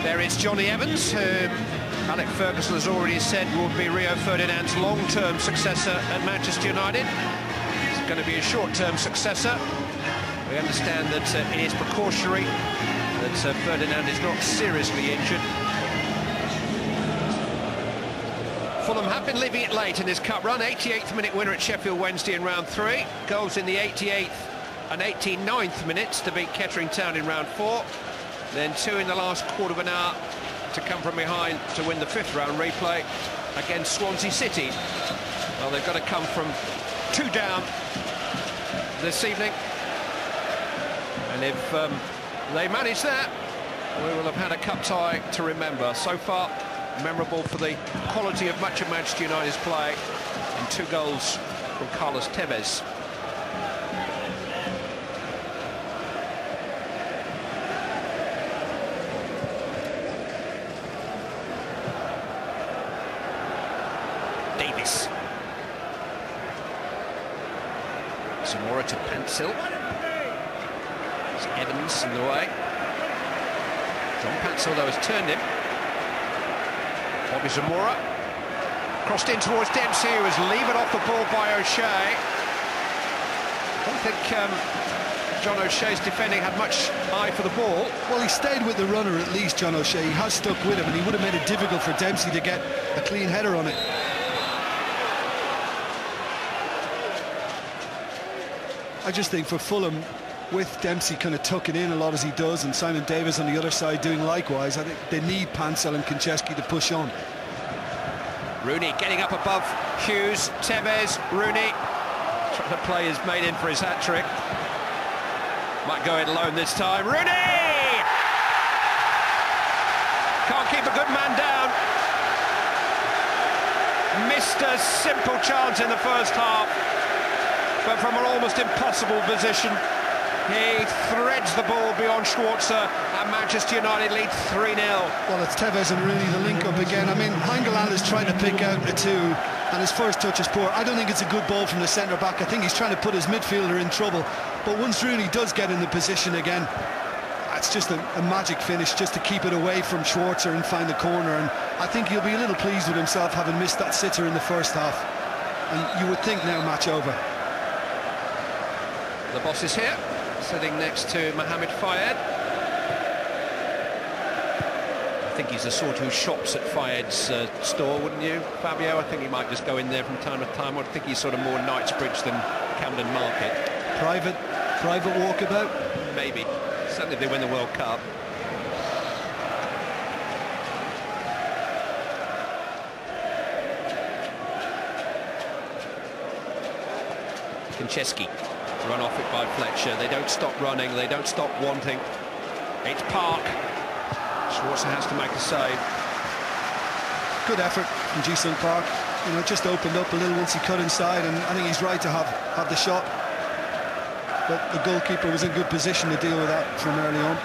There is Johnny Evans, who Alec Ferguson has already said will be Rio Ferdinand's long-term successor at Manchester United. He's going to be a short-term successor. We understand that it is precautionary, that Ferdinand is not seriously injured. Fulham have been leaving it late in this cup run. 88th minute winner at Sheffield Wednesday in round 3. Goals in the 88th and 89th minutes to beat Kettering Town in round 4. Then 2 in the last quarter of an hour to come from behind to win the 5th round replay against Swansea City. Well, they've got to come from 2 down this evening. And if they manage that, we will have had a cup tie to remember. So far, memorable for the quality of much of Manchester United's play, and 2 goals from Carlos Tevez. Davis. Zamora to Pencil. It's Evans in the way. John Pencil, though, has turned him. Bobby Zamora. Crossed in towards Dempsey, who was levered off the ball by O'Shea. I don't think John O'Shea's defending had much eye for the ball. Well, he stayed with the runner at least, John O'Shea. He has stuck with him, and he would have made it difficult for Dempsey to get a clean header on it. I just think for Fulham, with Dempsey kind of tucking in a lot as he does, and Simon Davis on the other side doing likewise, I think they need Pancel and Konchesky to push on. Rooney getting up above Hughes. Tevez, Rooney. The play is made in for his hat-trick. Might go it alone this time. Rooney! Can't keep a good man down. Missed a simple chance in the first half, but from an almost impossible position. He threads the ball beyond Schwarzer, and Manchester United lead 3-0. Well, it's Tevez and Rooney, the link-up again. I mean, Hangeland is trying to pick out a 2, and his first touch is poor. I don't think it's a good ball from the centre-back. I think he's trying to put his midfielder in trouble. But once Rooney does get in the position again, it's just a magic finish, just to keep it away from Schwarzer and find the corner. And I think he'll be a little pleased with himself, having missed that sitter in the first half. And you would think now match over. The boss is here, sitting next to Mohamed Fayed. I think he's the sort who shops at Fayed's store, wouldn't you, Fabio? I think he might just go in there from time to time. I think he's sort of more Knightsbridge than Camden Market. Private walkabout? Maybe. Certainly if they win the World Cup. Konchesky. Run off it by Fletcher. They don't stop running, they don't stop wanting. It's Park. Schwarzer has to make a save. Good effort from Ji-sung Park. You know, just opened up a little once he cut inside, and I think he's right to have the shot. But the goalkeeper was in good position to deal with that from early on.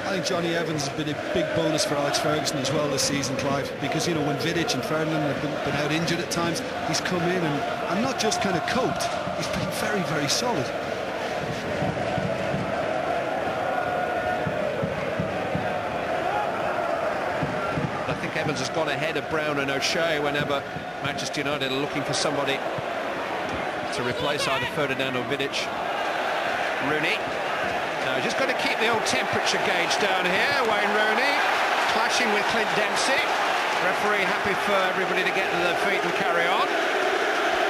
I think Johnny Evans has been a big bonus for Alex Ferguson as well this season, Clive, because, you know, when Vidic and Ferdinand have been out injured at times, he's come in and not just kind of coped, he's been very, very solid. I think Evans has gone ahead of Brown and O'Shea whenever Manchester United are looking for somebody to replace either Ferdinand or Vidic. Rooney. No, just got to keep the old temperature gauge down here. Wayne Rooney clashing with Clint Dempsey. Referee happy for everybody to get to their feet and carry on.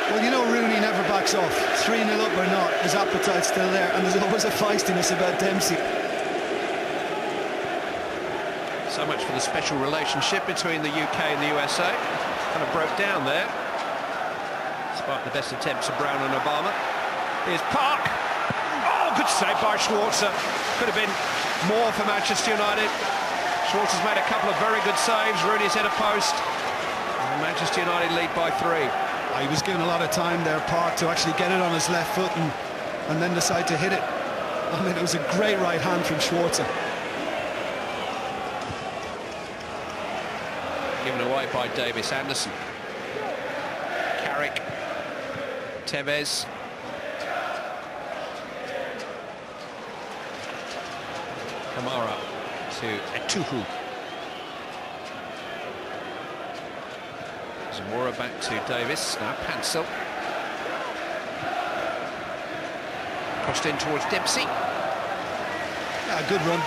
Well, you know, Rooney never backs off. 3-0 up or not, his appetite's still there, and there's always a feistiness about Dempsey. So much for the special relationship between the UK and the USA. Kind of broke down there, despite the best attempts of Brown and Obama. Here's Park. Good save by Schwarzer. Could have been more for Manchester United. Schwarzer's made a couple of very good saves. Rooney's hit a post. And Manchester United lead by 3. He was given a lot of time there, Park, to actually get it on his left foot and then decide to hit it. I mean, it was a great right hand from Schwarzer. Given away by Davis. Anderson. Carrick. Tevez. Kamara to Etuhu. Zamora back to Davis, now Pansel. Crossed in towards Dempsey. Yeah, good run.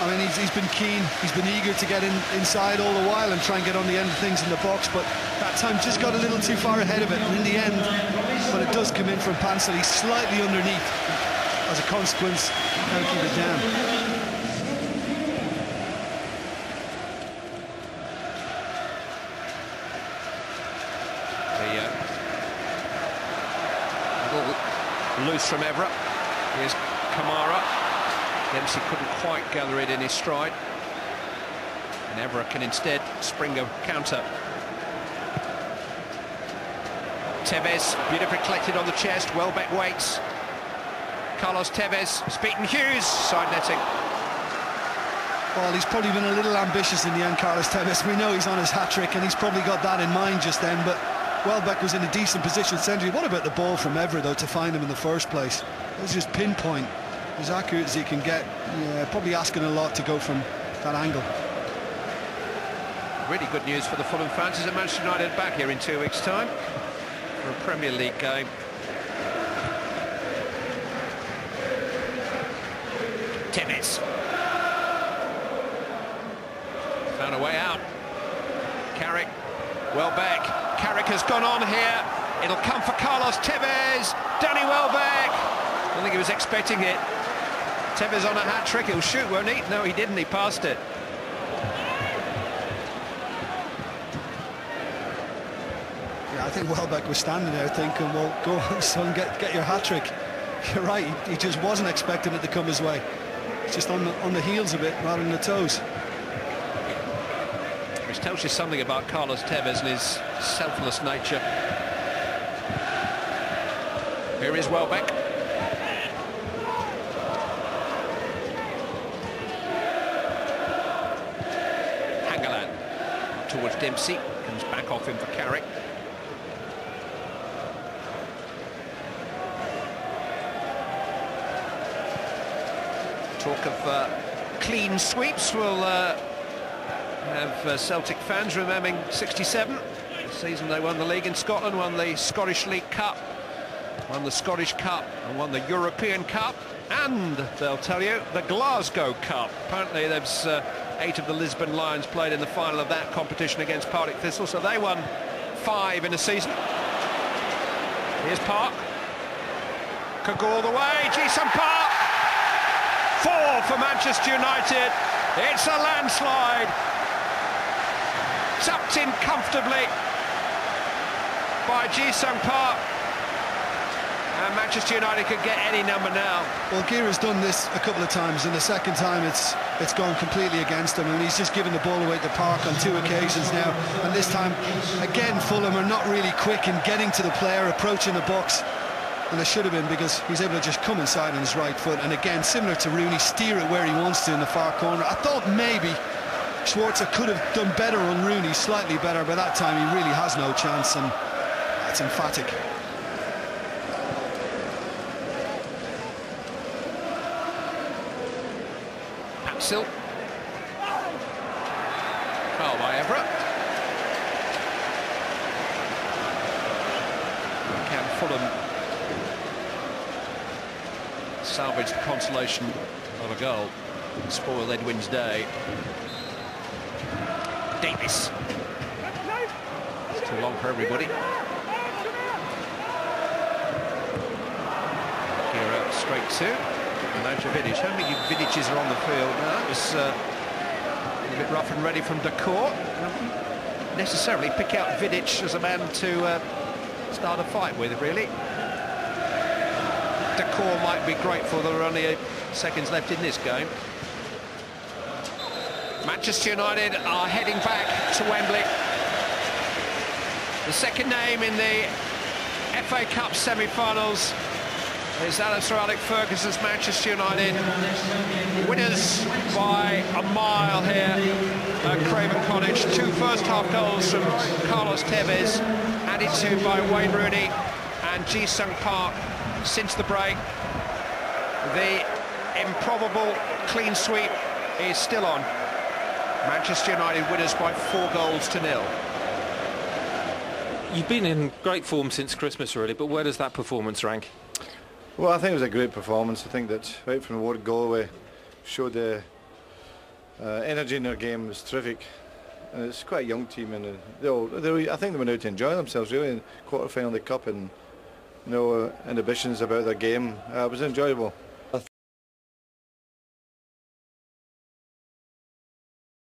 I mean, he's been keen, he's been eager to get inside all the while and try and get on the end of things in the box, but that time just got a little too far ahead of it, and in the end, when it does come in from Pansel, he's slightly underneath. As a consequence, can't keep it down. Loose from Evra. Here's Kamara. Dempsey couldn't quite gather it in his stride. And Evra can instead spring a counter. Tevez, beautifully collected on the chest. Welbeck waits. Carlos Tevez, Speeton Hughes, side netting. Well, he's probably been a little ambitious in the end, Carlos Tevez. We know he's on his hat-trick, and he's probably got that in mind just then, but Welbeck was in a decent position centrally. What about the ball from Evra, though, to find him in the first place? It was just pinpoint, as accurate as he can get. Yeah, probably asking a lot to go from that angle. Really good news for the Fulham fans is that Manchester United back here in 2 weeks' time for a Premier League game. Tevez found a way out. Carrick, Welbeck. Carrick has gone on here. It'll come for Carlos Tevez. Danny Welbeck. I don't think he was expecting it. Tevez on a hat-trick. He'll shoot, won't he? No, he didn't. He passed it. Yeah, I think Welbeck was standing there thinking, well, go on, son, get your hat-trick. You're right. He just wasn't expecting it to come his way. It's just on the heels of it rather than the toes. Which tells you something about Carlos Tevez and his selfless nature. Here is Welbeck. Hangeland towards Dempsey, comes back off him for Carrick. Talk of clean sweeps. We'll have Celtic fans remembering '67, the season they won the league in Scotland, won the Scottish League Cup, won the Scottish Cup and won the European Cup, and they'll tell you the Glasgow Cup. Apparently there's 8 of the Lisbon Lions played in the final of that competition against Partick Thistle, so they won 5 in a season. Here's Park, could go all the way. Ji-sung Park, 4 for Manchester United. It's a landslide. Tucked in comfortably by Ji-sung Park, and Manchester United could get any number now. Well, Gera's done this a couple of times, and the second time it's gone completely against him, and he's just given the ball away to Park on 2 occasions now, and this time again Fulham are not really quick in getting to the player, approaching the box, and it should have been, because he's able to just come inside on his right foot, and again, similar to Rooney, steer it where he wants to in the far corner. I thought maybe Schwarzer could have done better on Rooney, slightly better, but that time he really has no chance, and that's emphatic. Pansel. Foul by Evra. Can Fulham salvage the consolation of a goal and spoil Edwin's day? Davis. It's too long for everybody. Gera straight to Vidic. How many Vidiches are on the field now? It was a bit rough and ready from Decor. Don't necessarily pick out Vidic as a man to start a fight with, really. Decor might be grateful there are only 8 seconds left in this game. Manchester United are heading back to Wembley. The second name in the FA Cup semi-finals is that of Sir Alex Ferguson's Manchester United. Winners by a mile here at Craven Cottage. 2 first-half goals from Carlos Tevez, added to by Wayne Rooney and Ji-sung Park since the break. The improbable clean sweep is still on. Manchester United winners by 4-0. You've been in great form since Christmas, really, but where does that performance rank? Well, I think it was a great performance. I think that right from the word go, we showed the energy in their game was terrific. And it's quite a young team, and I think they went out to enjoy themselves really in the quarter-final of the Cup, and no inhibitions about their game. It was enjoyable.